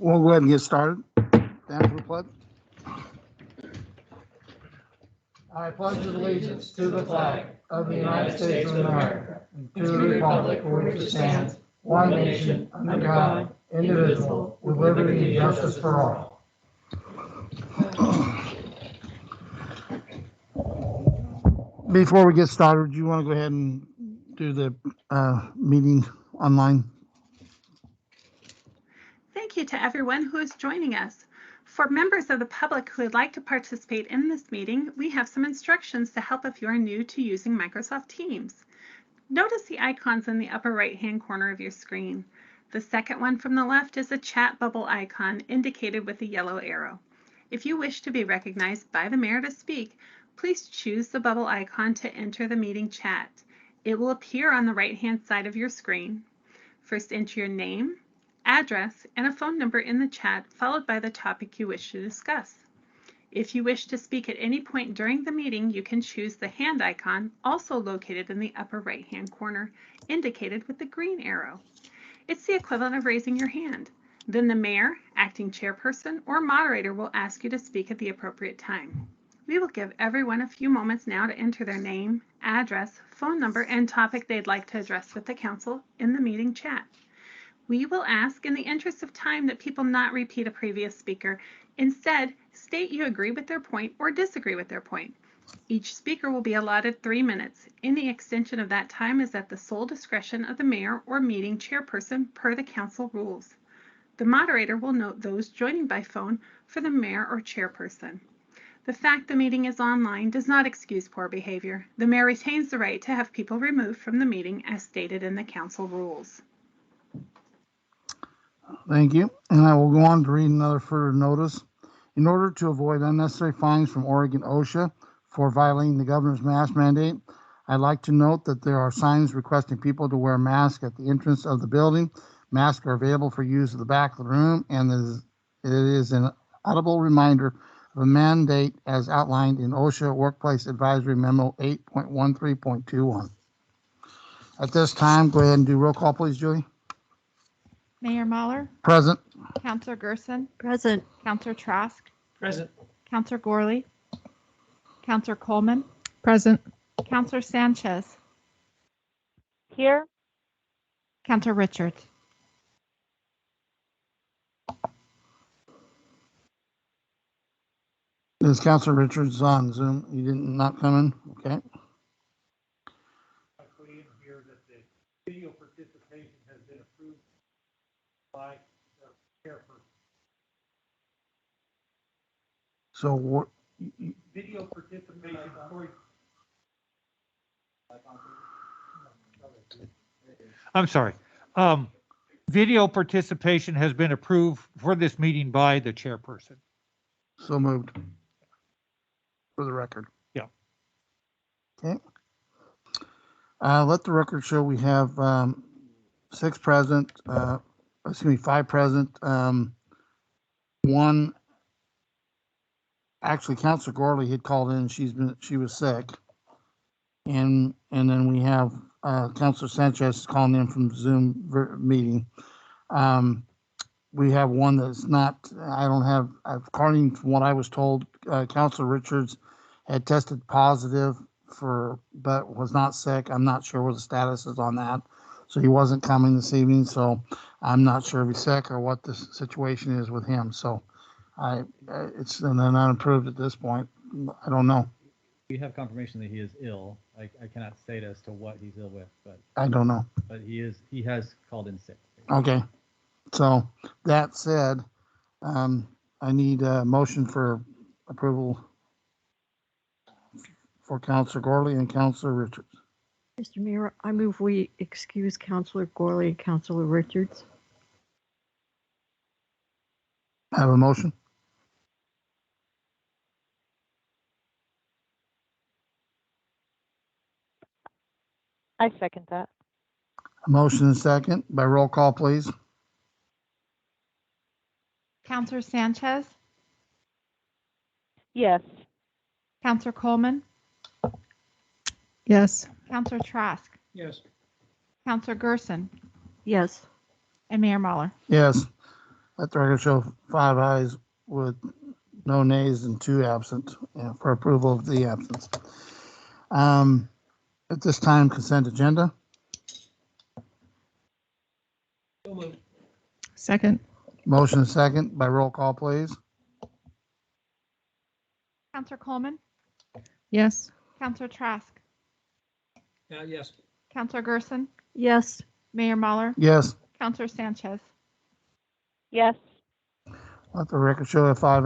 We'll go ahead and get started. Stand for the pledge. I pledge allegiance to the flag of the United States of America and to the republic for which it stands, one nation, under God, indivisible, with liberty and justice for all. Before we get started, do you want to go ahead and do the meeting online? Thank you to everyone who is joining us. For members of the public who would like to participate in this meeting, we have some instructions to help if you are new to using Microsoft Teams. Notice the icons in the upper right-hand corner of your screen. The second one from the left is a chat bubble icon indicated with a yellow arrow. If you wish to be recognized by the mayor to speak, please choose the bubble icon to enter the meeting chat. It will appear on the right-hand side of your screen. First, enter your name, address, and a phone number in the chat, followed by the topic you wish to discuss. If you wish to speak at any point during the meeting, you can choose the hand icon, also located in the upper right-hand corner, indicated with the green arrow. It's the equivalent of raising your hand. Then the mayor, acting chairperson, or moderator will ask you to speak at the appropriate time. We will give everyone a few moments now to enter their name, address, phone number, and topic they'd like to address with the council in the meeting chat. We will ask, in the interest of time, that people not repeat a previous speaker. Instead, state you agree with their point or disagree with their point. Each speaker will be allotted 3 minutes. Any extension of that time is at the sole discretion of the mayor or meeting chairperson per the council rules. The moderator will note those joining by phone for the mayor or chairperson. The fact the meeting is online does not excuse poor behavior. The mayor retains the right to have people removed from the meeting as stated in the council rules. Thank you. And I will go on to read another further notice. In order to avoid unnecessary fines from Oregon OSHA for violating the governor's mask mandate, I'd like to note that there are signs requesting people to wear masks at the entrance of the building. Masks are available for use at the back of the room, and it is an audible reminder of a mandate as outlined in OSHA Workplace Advisory Memo 8.13.21. At this time, go ahead and do roll call, please, Julie. Mayor Mahler, Present. Councilor Gerson, Present. Councilor Trask, Present. Councilor Gorley, Councilor Coleman, Present. Councilor Sanchez, Here. Councilor Richards. Is Councilor Richards on Zoom? You didn't not come in? Okay. I put in here that the video participation has been approved by the chairperson. So what? Video participation, I'm sorry. Video participation has been approved for this meeting by the chairperson. So moved. For the record. Yeah. Okay. Let the record show we have 5 present. One, actually, Councilor Gorley had called in. She was sick, and then we have Councilor Sanchez calling in from Zoom meeting. We have one that's not. I don't have. According to what I was told, Councilor Richards had tested positive but was not sick. I'm not sure what the status is on that. So he wasn't coming this evening. So I'm not sure if he's sick or what the situation is with him. So it's unapproved at this point. I don't know. We have confirmation that he is ill. I cannot state as to what he's ill with, but I don't know. But he has called in sick. Okay. So that said, I need a motion for approval for Councilor Gorley and Councilor Richards. Mr. Mayor, I move we excuse Councilor Gorley and Councilor Richards. I have a motion. I second that. A motion and second by roll call, please. Councilor Sanchez, Yes. Councilor Coleman, Yes. Councilor Trask, Yes. Councilor Gerson, Yes. and Mayor Mahler. Yes. Let the record show 5 ayes with no nays and 2 absent, for approval of the absence. At this time, consent agenda. Second. Motion second by roll call, please. Counselor Coleman, Yes. Counselor Trask, Yes. Counselor Gerson, Yes. Mayor Muller, Yes. Counselor Sanchez. Yes. Let the record show 5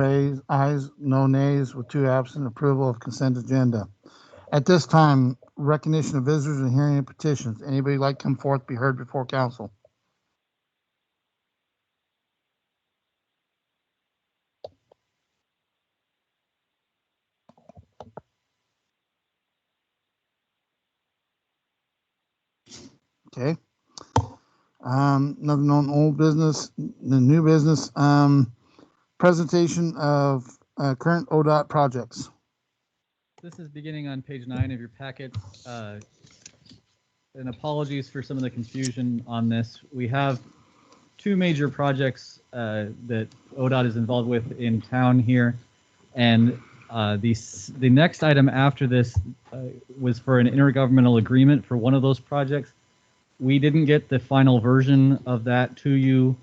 ayes, no nays with 2 absent, approval of consent agenda. At this time, recognition of visitors and hearing of petitions. Anybody like to come forth, be heard before council? Okay. Nothing on old business, the new business, presentation of current ODOT projects. This is beginning on page 9 of your packet. And apologies for some of the confusion on this. We have 2 major projects that ODOT is involved with in town here. And the next item after this was for an intergovernmental agreement for one of those projects. We didn't get the final version of that to you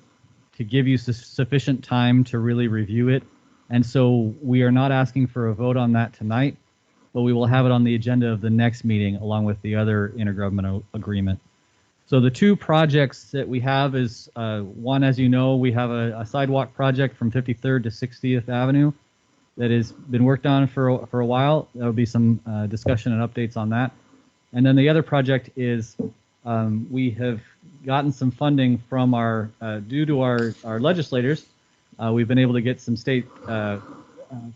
to give you sufficient time to really review it. And so we are not asking for a vote on that tonight, but we will have it on the agenda of the next meeting along with the other intergovernmental agreement. So the 2 projects that we have is, one, as you know, we have a sidewalk project from 53rd to 60th Avenue that has been worked on for a while. There will be some discussion and updates on that. And then the other project is we have gotten some funding from our, due to our legislators, we've been able to get some state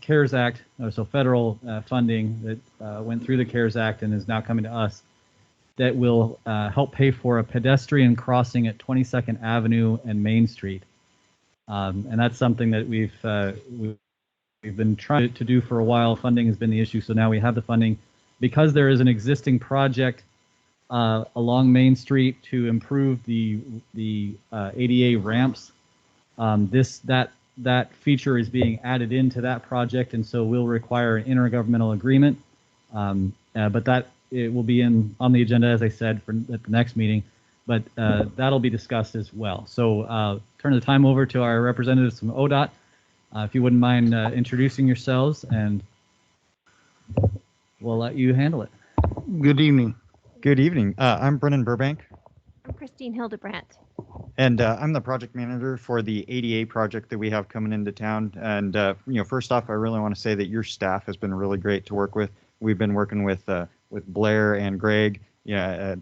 CARES Act, so federal funding that went through the CARES Act and is now coming to us, that will help pay for a pedestrian crossing at 22nd Avenue and Main Street. And that's something that we've been trying to do for a while. Funding has been the issue, so now we have the funding. Because there is an existing project along Main Street to improve the ADA ramps, that feature is being added into that project, and so will require an intergovernmental agreement. But that it will be on the agenda, as I said, at the next meeting. But that'll be discussed as well. So turn the time over to our representatives from ODOT. If you wouldn't mind introducing yourselves, and we'll let you handle it. Good evening. Good evening. I'm Brennan Burbank, I'm Christine Hildebrandt. and I'm the project manager for the ADA project that we have coming into town. And first off, I really want to say that your staff has been really great to work with. We've been working with Blair and Greg,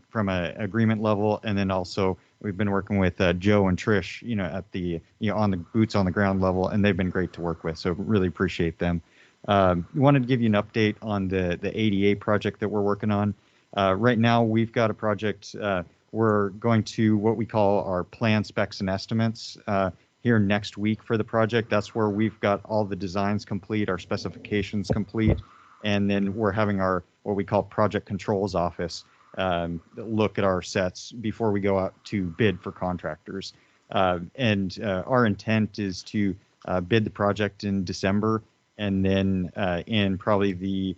from an agreement level, and then also we've been working with Joe and Trish, at the on the boots on the ground level, and they've been great to work with. So really appreciate them. Wanted to give you an update on the ADA project that we're working on. Right now, we've got a project. We're going to what we call our plan specs and estimates here next week for the project. That's where we've got all the designs complete, our specifications complete, and then we're having our what we call project controls office look at our sets before we go out to bid for contractors. And our intent is to bid the project in December, and then in probably the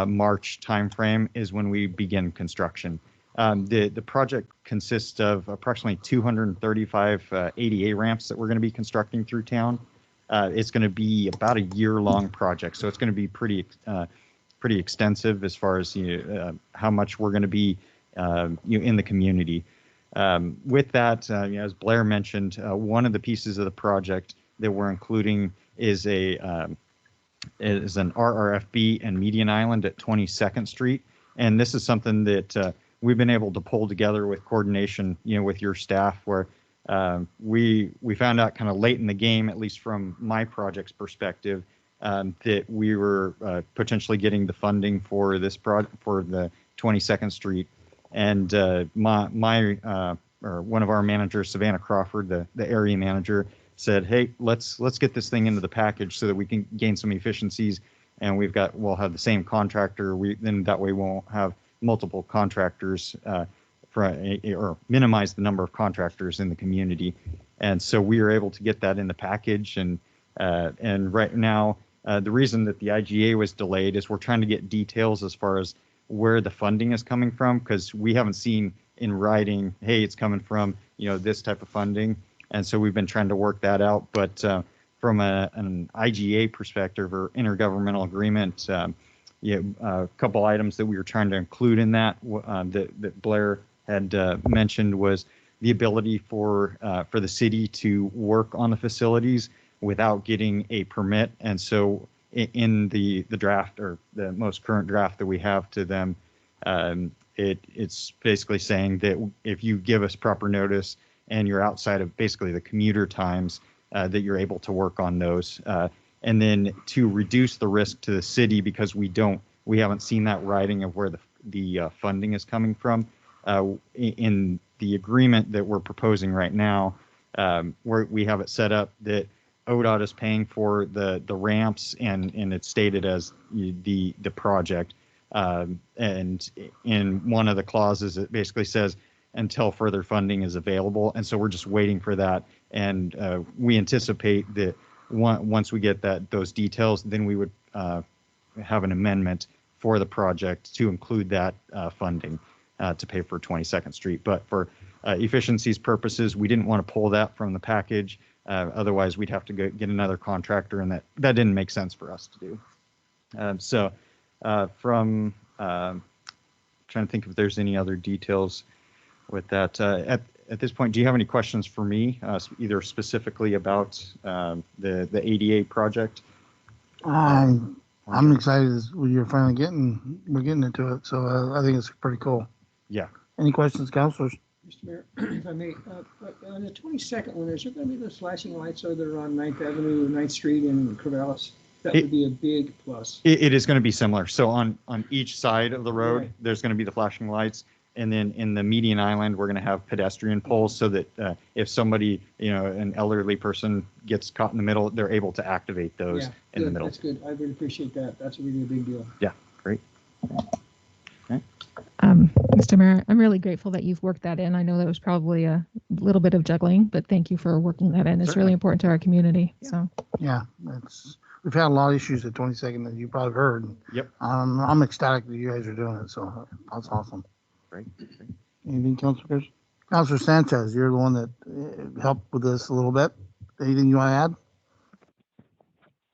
March timeframe is when we begin construction. The project consists of approximately 235 ADA ramps that we're going to be constructing through town. It's going to be about a year-long project, so it's going to be pretty extensive as far as how much we're going to be in the community. With that, as Blair mentioned, one of the pieces of the project that we're including is an Rrfb and median island at 22nd Street, and this is something that we've been able to pull together with coordination, with your staff, where we found out kind of late in the game, at least from my project's perspective, that we were potentially getting the funding for this project for the 22nd Street, and one of our managers, Savannah Crawford, the area manager, said, "Hey, let's get this thing into the package so that we can gain some efficiencies, and we'll have the same contractor. Then that way we won't have multiple contractors or minimize the number of contractors in the community." And so we were able to get that in the package. And right now, the reason that the IGA was delayed is we're trying to get details as far as where the funding is coming from, because we haven't seen in writing, hey, it's coming from, this type of funding. And so we've been trying to work that out. But from an IGA perspective or intergovernmental agreement, a couple items that we were trying to include in that that Blair had mentioned was the ability for the city to work on the facilities without getting a permit. And so in the draft, or the most current draft that we have to them, it's basically saying that if you give us proper notice and you're outside of basically the commuter times, that you're able to work on those. And then to reduce the risk to the city, because we haven't seen that writing of where the funding is coming from. In the agreement that we're proposing right now, where we have it set up that ODOT is paying for the ramps, and it's stated as the project. And in one of the clauses, it basically says until further funding is available. And so we're just waiting for that. And we anticipate that once we get those details, then we would have an amendment for the project to include that funding to pay for 22nd Street. But for efficiency's purposes, we didn't want to pull that from the package. Otherwise, we'd have to get another contractor, and that didn't make sense for us to do. From trying to think if there's any other details with that. At this point, do you have any questions for me, either specifically about the ADA project? I'm excited as you're finally we're getting into it. So I think it's pretty cool. Yeah. Any questions, councilors? Mr. Mayor, if I may, on the 22nd one, is there going to be those flashing lights that are on 9th Avenue, 9th Street, and Corvallis? That would be a big plus. It is going to be similar. So on each side of the road, Right. There's going to be the flashing lights. And then in the median island, we're going to have pedestrian poles so that if somebody, an elderly person gets caught in the middle, they're able to activate those in the middle. That's good. I really appreciate that. That's really a big deal. Yeah, great. Mr. Mayor, I'm really grateful that you've worked that in. I know that was probably a little bit of juggling, but thank you for working that in. It's Certainly. really important to our community. Yeah. So Yeah, we've had a lot of issues at 22nd that you probably heard. Yep. I'm ecstatic that you guys are doing it. So that's awesome. Great. Anything, Councilor? Councilor Sanchez, you're the one that helped with this a little bit. Anything you want to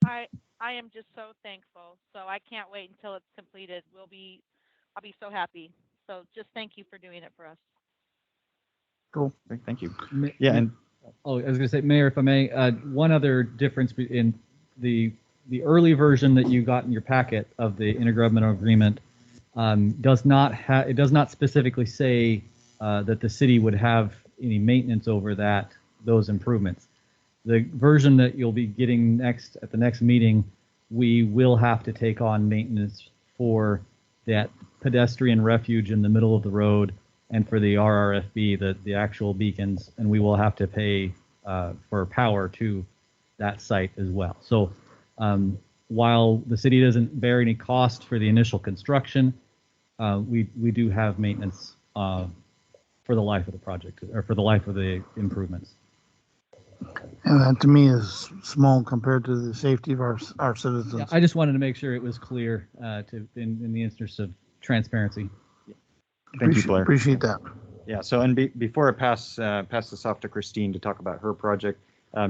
add? I am just so thankful. So I can't wait until it's completed. I'll be so happy. So just thank you for doing it for us. Cool. Great, thank you. Yeah, and I was going to say, Mayor, if I may, one other difference in the early version that you got in your packet of the intergovernmental agreement does not specifically say that the city would have any maintenance over those improvements. The version that you'll be getting at the next meeting, we will have to take on maintenance for that pedestrian refuge in the middle of the road and for the Rrfb, the actual beacons, and we will have to pay for power to that site as well. So while the city doesn't bear any cost for the initial construction, we do have maintenance for the life of the project, or for the life of the improvements. And that to me is small compared to the safety of our citizens. Yeah, I just wanted to make sure it was clear in the interest of transparency. thank you, Blair. Appreciate that. Yeah. So, and before I pass this off to Christine to talk about her project,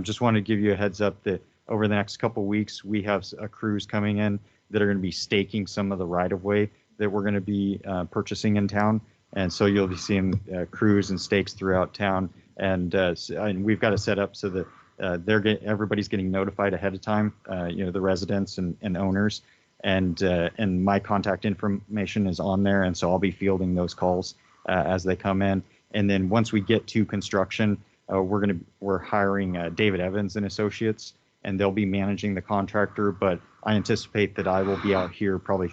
just want to give you a heads up that over the next couple of weeks, we have crews coming in that are going to be staking some of the right-of-way that we're going to be purchasing in town. And so you'll be seeing crews and stakes throughout town. And we've got it set up so that everybody's getting notified ahead of time, the residents and owners. And my contact information is on there. And so I'll be fielding those calls as they come in. And then once we get to construction, we're hiring David Evans and Associates, and they'll be managing the contractor. But I anticipate that I will be out here probably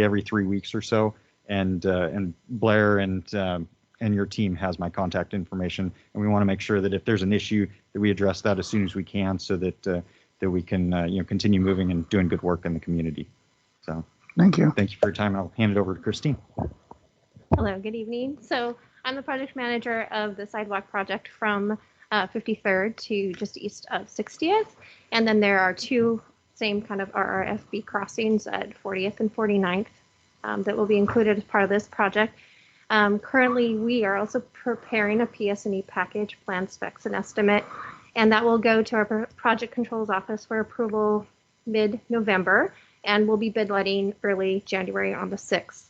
every 3 weeks or so. And Blair and your team has my contact information, and we want to make sure that if there's an issue, that we address that as soon as we can, so that we can continue moving and doing good work in the community. So thank you for your time, and I'll hand it over to Christine. Hello, good evening. So I'm the project manager of the sidewalk project from 53rd to just east of 60th. And then there are two same kind of Rrfb crossings at 40th and 49th that will be included as part of this project. Currently, we are also preparing a PS&E package, plan specs and estimate, and that will go to our project controls office for approval mid-November, and we'll be bid letting early January on the 6th.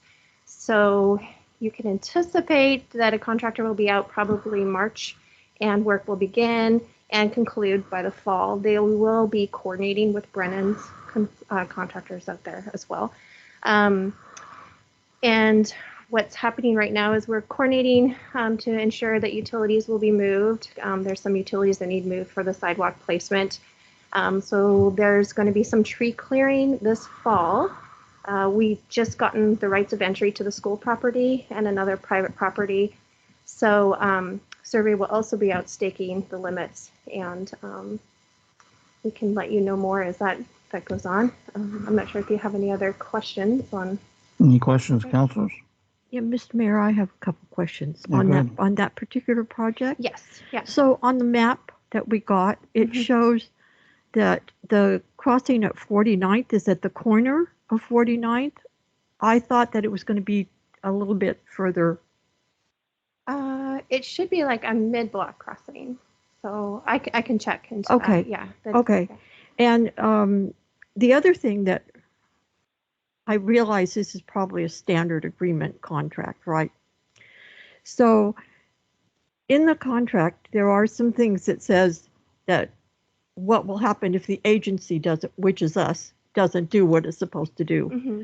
So you can anticipate that a contractor will be out probably March, and work will begin and conclude by the fall. They will be coordinating with Brennan's contractors out there as well. And what's happening right now is we're coordinating to ensure that utilities will be moved. There's some utilities that need moved for the sidewalk placement. So there's going to be some tree clearing this fall. We've just gotten the rights of entry to the school property and another private property. So survey will also be out staking the limits, and we can let you know more as that goes on. I'm not sure if you have any other questions on. Any questions, councilors? Yeah, Mr. Mayor, I have a couple questions Yeah, on go that ahead. on that particular project. Yes, yes. So on the map that we got, it shows that the crossing at 49th is at the corner of 49th. I thought that it was going to be a little bit further. It should be like a mid-block crossing. So I can check into Okay. that. Yeah. Okay. And the other thing that I realize, this is probably a standard agreement contract, right? So in the contract, there are some things that says that what will happen if the agency doesn't, which is us, doesn't do what it's supposed to do. Mm-hmm.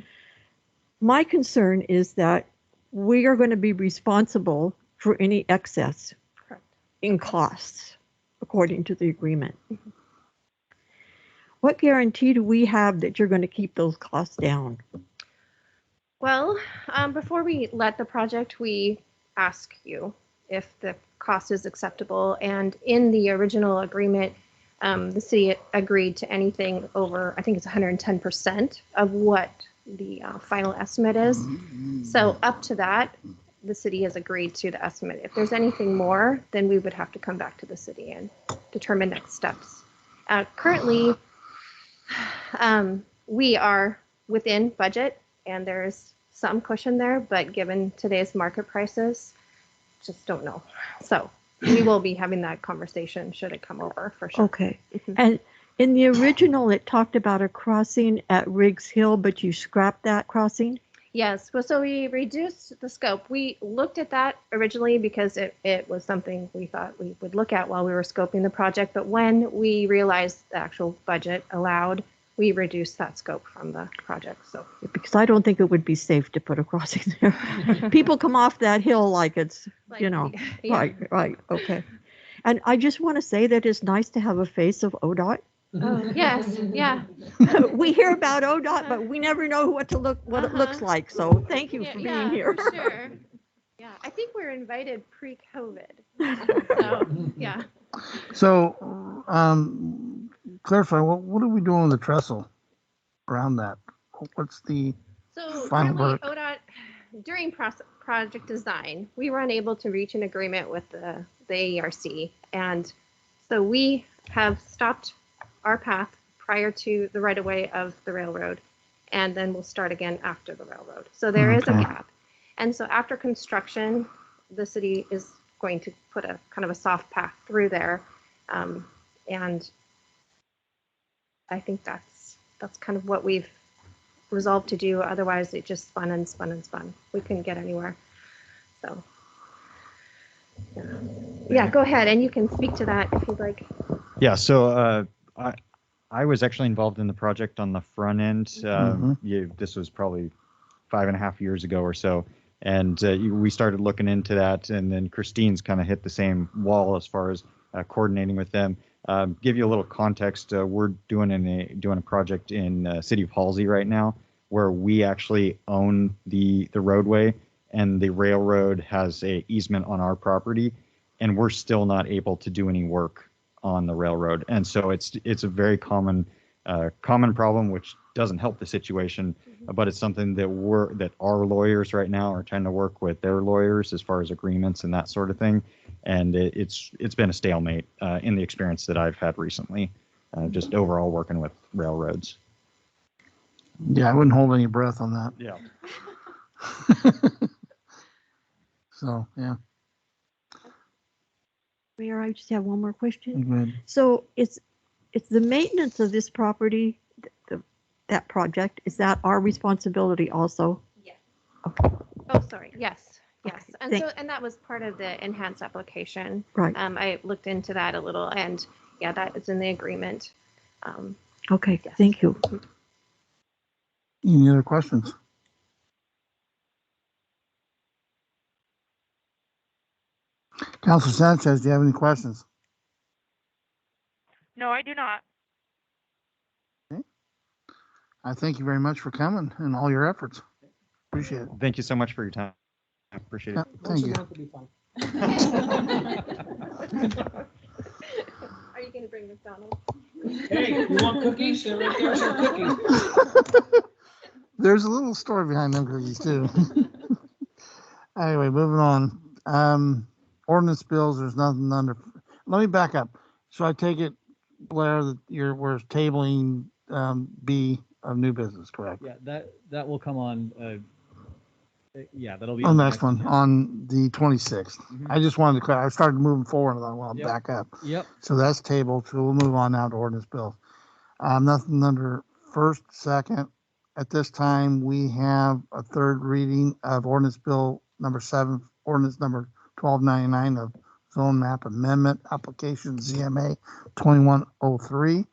My concern is that we are going to be responsible for any excess Correct. in costs, according to the agreement. Mm-hmm. What guarantee do we have that you're going to keep those costs down? Well, before we let the project, we ask you if the cost is acceptable. And in the original agreement, the city agreed to anything over, I think it's 110% of what the final estimate is. So up to that, the city has agreed to the estimate. If there's anything more, then we would have to come back to the city and determine next steps. Currently, we are within budget, and there's some cushion there, but given today's market prices, just don't know. So we will be having that conversation should it come over for sure. Okay. And in the original, it talked about a crossing at Riggs Hill, but you scrapped that crossing? Yes, well, so we reduced the scope. We looked at that originally because it was something we thought we would look at while we were scoping the project. But when we realized the actual budget allowed, we reduced that scope from the project. So Because I don't think it would be safe to put a crossing there. People come off that hill like it's, you know, yeah. right, okay. And I just want to say that it's nice to have a face of ODOT. Oh, yes, yeah. We hear about ODOT, but we never know what it looks like. So thank you for being here. For sure. Yeah, I think we were invited pre-COVID. So, yeah. So, clarify, what are we doing with the trestle around that? What's the So final really, verdict? ODOT, during project design, we were unable to reach an agreement with the AERC. And so we have stopped our path prior to the right-of-way of the railroad, and then we'll start again after the railroad. So there is a gap. And so after construction, the city is going to put a kind of a soft path through there. And I think that's kind of what we've resolved to do. Otherwise, it just spun and spun and spun. We couldn't get anywhere. So, yeah, go ahead, and you can speak to that if you'd like. Yeah, so I was actually involved in the project on the front end. This was probably 5.5 years ago or so. And we started looking into that. And then Christine's kind of hit the same wall as far as coordinating with them. Give you a little context. We're doing a project in City of Halsey right now, where we actually own the roadway, and the railroad has a easement on our property, and we're still not able to do any work on the railroad. And so it's a very common problem, which doesn't help the situation. but it's something that our lawyers right now are trying to work with their lawyers as far as agreements and that sort of thing. And it's been a stalemate in the experience that I've had recently, just overall working with railroads. Yeah, I wouldn't hold any breath on that. Yeah. So, yeah. Mayor, I just have one more question. Good. So it's the maintenance of this property, that project, is that our responsibility also? Yes. Okay, Oh, sorry. Yes. Yes. Okay, And thank- so, and that was part of the enhanced application. right. I looked into that a little, and yeah, that is in the agreement. Okay, Yes. thank you. Any other questions? Councilor Sanchez, do you have any questions? No, I do not. I thank you very much for coming and all your efforts. Appreciate it. Thank you so much for your time. I appreciate Yeah, it. thank you. Are you going to bring McDonald's? Hey, you want cookies? There's your cookies. There's a little story behind them cookies too. Anyway, moving on. Ordinance bills, there's nothing under. Let me back up. So I take it, Blair, that we're tabling B of new business, correct? Yeah, that will come on. Yeah, that'll be On on the the next one, yeah. on the 26th. Mhm. I just wanted to clarify. I started moving forward and I want to Yep. back up. Yep. So that's tabled. So we'll move on now to ordinance bills. Nothing under first, second. At this time, we have a third reading of ordinance bill number 7, ordinance number 1299 of zone map amendment application ZMA 2103.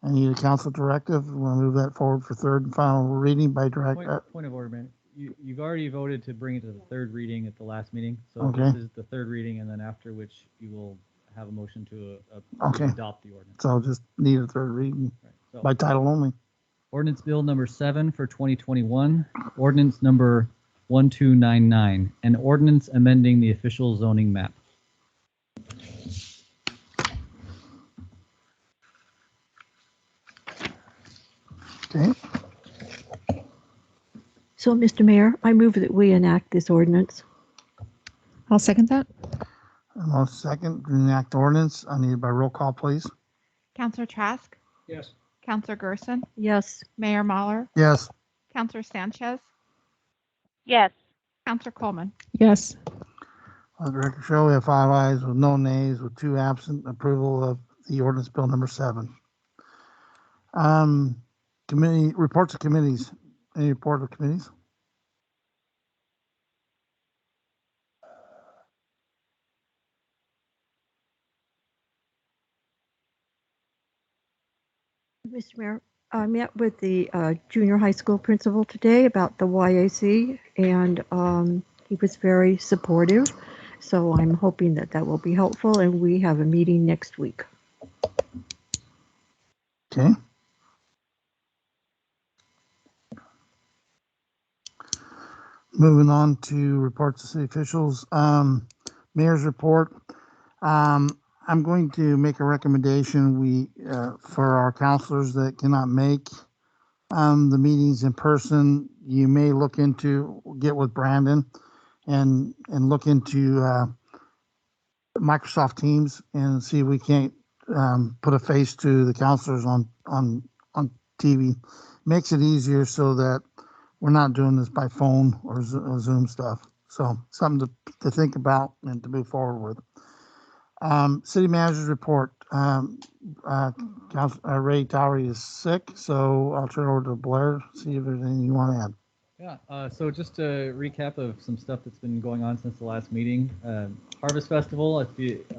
I need a council directive. We want to move that forward for third and final reading by direct. Point of order, man. You've already voted to bring it to the third reading at the last meeting. So Okay. this is the third reading, and then after which you will have a motion to Okay. adopt the ordinance. So I'll just need a third reading Right. So by title only. ordinance bill number 7 for 2021, ordinance number 1299, an ordinance amending the official zoning map. Okay. So, Mr. Mayor, I move that we enact this ordinance. I'll second that. I'll second to enact ordinance. I need it by roll call, please. Counselor Trask, Yes. Counselor Gerson, Yes, Mayor Mahler, Yes. Counselor Sanchez, Yes. Counselor Coleman. Yes. Let the record show we have 5 ayes with no nays with 2 absent. Approval of the ordinance bill number 7. Committee reports of committees. Any report of committees? Mr. Mayor, I met with the junior high school principal today about the YAC, and he was very supportive. So I'm hoping that that will be helpful, and we have a meeting next week. Okay. Moving on to reports of city officials. Mayor's report. I'm going to make a recommendation. For our counselors that cannot make the meetings in person, you may get with Brandon and look into Microsoft Teams and see if we can't put a face to the counselors on TV. Makes it easier so that we're not doing this by phone or Zoom stuff. So something to think about and to move forward with. City manager's report. Ray Towery is sick, so I'll turn it over to Blair, see if there's anything you want to add. Yeah, so just a recap of some stuff that's been going on since the last meeting. Harvest Festival, I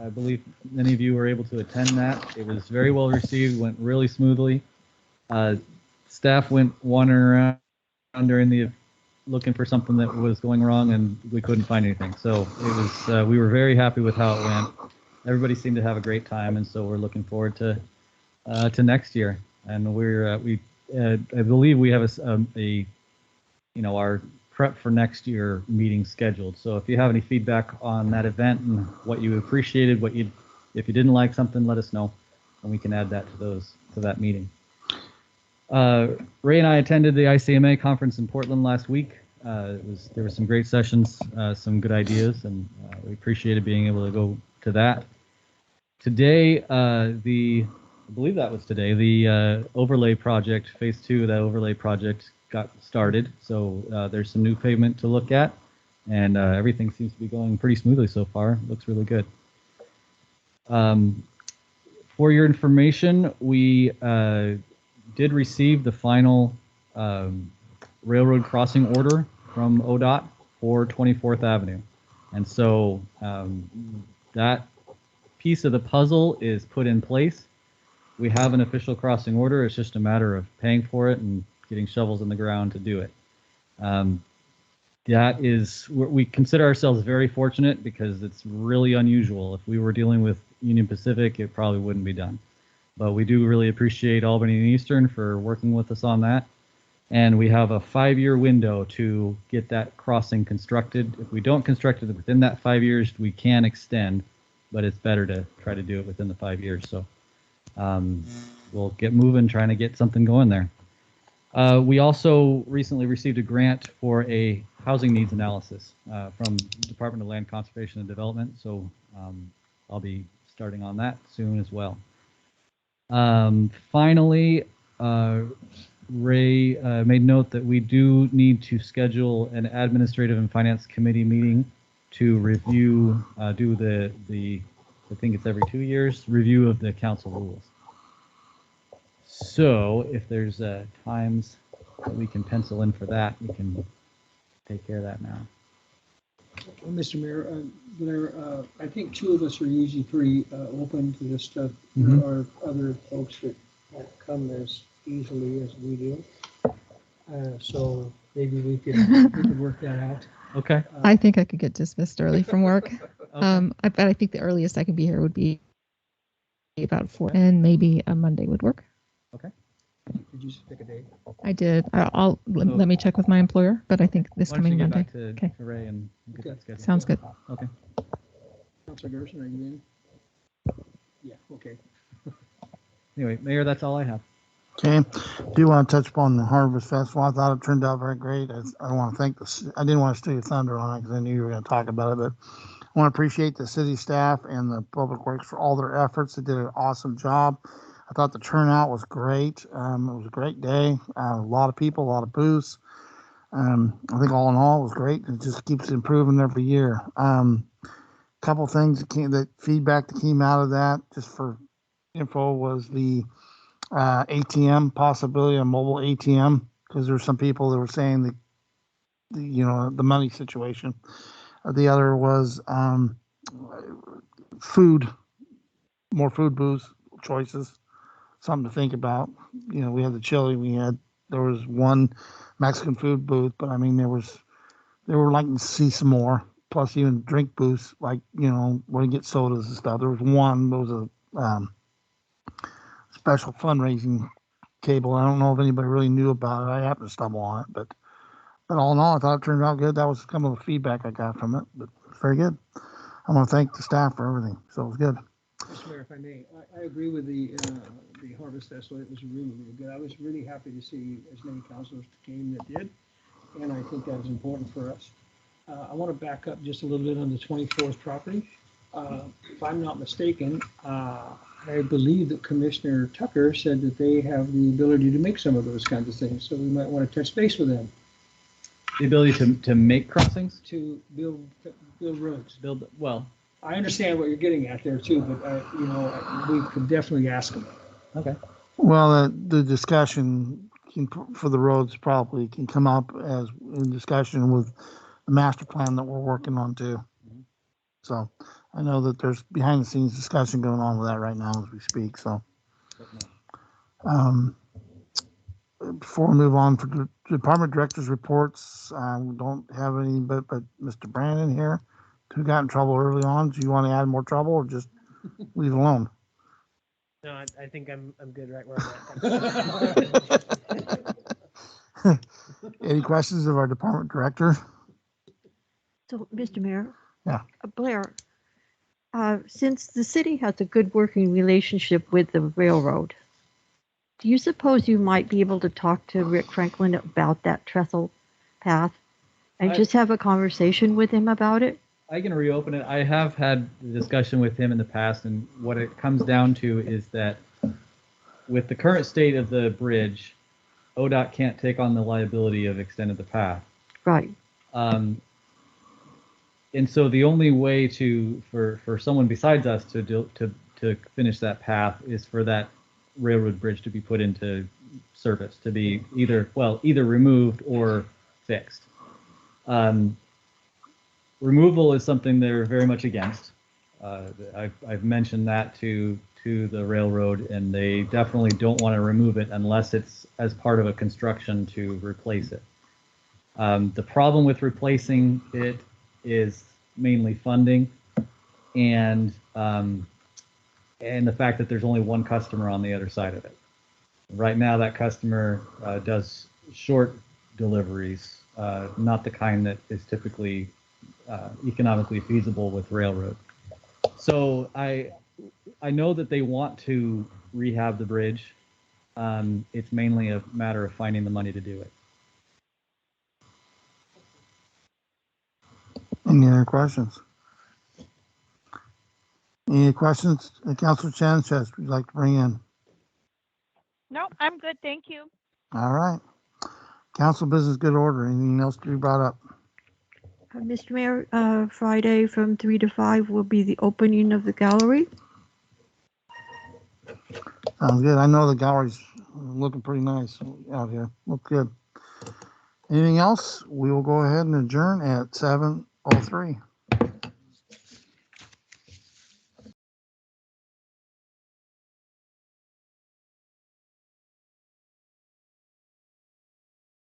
believe many of you were able to attend that. It was very well received, went really smoothly. Staff went wandering around looking for something that was going wrong, and we couldn't find anything. So it was we were very happy with how it went. Everybody seemed to have a great time, and so we're looking forward to next year. And I believe we have our prep for next year meeting scheduled. So if you have any feedback on that event and what you appreciated, if you didn't like something, let us know, and we can add that to that meeting. Ray and I attended the ICMA conference in Portland last week. There were some great sessions, some good ideas, and we appreciated being able to go to that. Today, I believe that was today, the overlay project, phase 2 of that overlay project got started. So there's some new pavement to look at, and everything seems to be going pretty smoothly so far. Looks really good. For your information, we did receive the final railroad crossing order from ODOT for 24th Avenue. And so that piece of the puzzle is put in place. We have an official crossing order. It's just a matter of paying for it and getting shovels in the ground to do it. That is, we consider ourselves very fortunate because it's really unusual. If we were dealing with Union Pacific, it probably wouldn't be done. But we do really appreciate Albany and Eastern for working with us on that. And we have a 5-year window to get that crossing constructed. If we don't construct it within that 5 years, we can extend, but it's better to try to do it within the 5 years. So we'll get moving, trying to get something going there. We also recently received a grant for a housing needs analysis from Department of Land Conservation and Development. So I'll be starting on that soon as well. Finally, Ray made note that we do need to schedule an administrative and finance committee meeting to review, do the I think it's every 2 years, review of the council rules. So if there's times that we can pencil in for that, we can take care of that now. Well, Mr. Mayor, Blair, I think 2 of us are usually pretty open to this stuff. Mm-hmm. There are other folks that won't come as easily as we do. So maybe we could work that out. Okay. I think I could get dismissed early from work. Okay. But I think the earliest I could be here would be about 4, and maybe a Monday would work. Okay. Did you just pick a date? I did. Let me check with my employer, but I think this Why don't you coming get Monday. back to Ray and get that scheduled. Sounds good. Okay. Councilor Gerson, are you in? Yeah, okay. Anyway, Mayor, that's all I have. Okay. Do want to touch upon the Harvest Festival. I thought it turned out very great. I want to thank I didn't want to steal your thunder on it because I knew you were going to talk about it, but I want to appreciate the city staff and the public works for all their efforts. They did an awesome job. I thought the turnout was great. It was a great day. A lot of people, a lot of booths. I think all in all it was great. It just keeps improving every year. Couple things that feedback that came out of that, just for info, was the ATM possibility, a mobile ATM, because there were some people that were saying the money situation. The other was food, more food booths choices, something to think about. We had the chili, there was one Mexican food booth, but I mean they were like to see some more. Plus even drink booths, like when you get sodas and stuff. There was one. There was a special fundraising table. I don't know if anybody really knew about it. I happened to stumble on it, but all in all, I thought it turned out good. That was some of the feedback I got from it, but it's very good. I want to thank the staff for everything. So it was good. Mr. Mayor, if I may, I agree with the Harvest Festival. It was really, really good. I was really happy to see as many councilors came that did, and I think that is important for us. I want to back up just a little bit on the 24th property. If I'm not mistaken, I believe that Commissioner Tucker said that they have the ability to make some of those kinds of things, so we might want to touch base with them. The ability to make crossings? To build roads. Well. I understand what you're getting at there too, but we could definitely ask them. Okay. Well, the discussion for the roads probably can come up as in discussion with the master plan that we're working on too. Mm-hmm. So I know that there's behind the scenes discussion going on with that right now as we speak. So before we move on for the department directors reports, we don't have any but Mr. Brandon here, who got in trouble early on. Do you want to add more trouble or just leave it alone? No, I think I'm good right where I'm at. Any questions of our department director? So, Mr. Mayor? Yeah. Blair, since the city has a good working relationship with the railroad, Do you suppose you might be able to talk to Rick Franklin about that trestle path and just have a conversation with him about it? I can reopen it. I have had a discussion with him in the past, and what it comes down to is that with the current state of the bridge, ODOT can't take on the liability of extending the path. Right. And so the only way for someone besides us to finish that path is for that railroad bridge to be put into service, to be either removed or fixed. Removal is something they're very much against. I've mentioned that to the railroad, and they definitely don't want to remove it unless it's as part of a construction to replace it. The problem with replacing it is mainly funding, and the fact that there's only one customer on the other side of it. Right now, that customer does short deliveries, not the kind that is typically economically feasible with railroad. So I know that they want to rehab the bridge. It's mainly a matter of finding the money to do it. Any other questions? Any questions, Councilor Sanchez, would you like to bring in? No, I'm good. Thank you. All right. Council business, good order. Anything else to be brought up? Mr. Mayor, Friday from 3 to 5 will be the opening of the gallery. Sounds good. I know the gallery's looking pretty nice out here. Look good. Anything else? We will go ahead and adjourn at 7:03.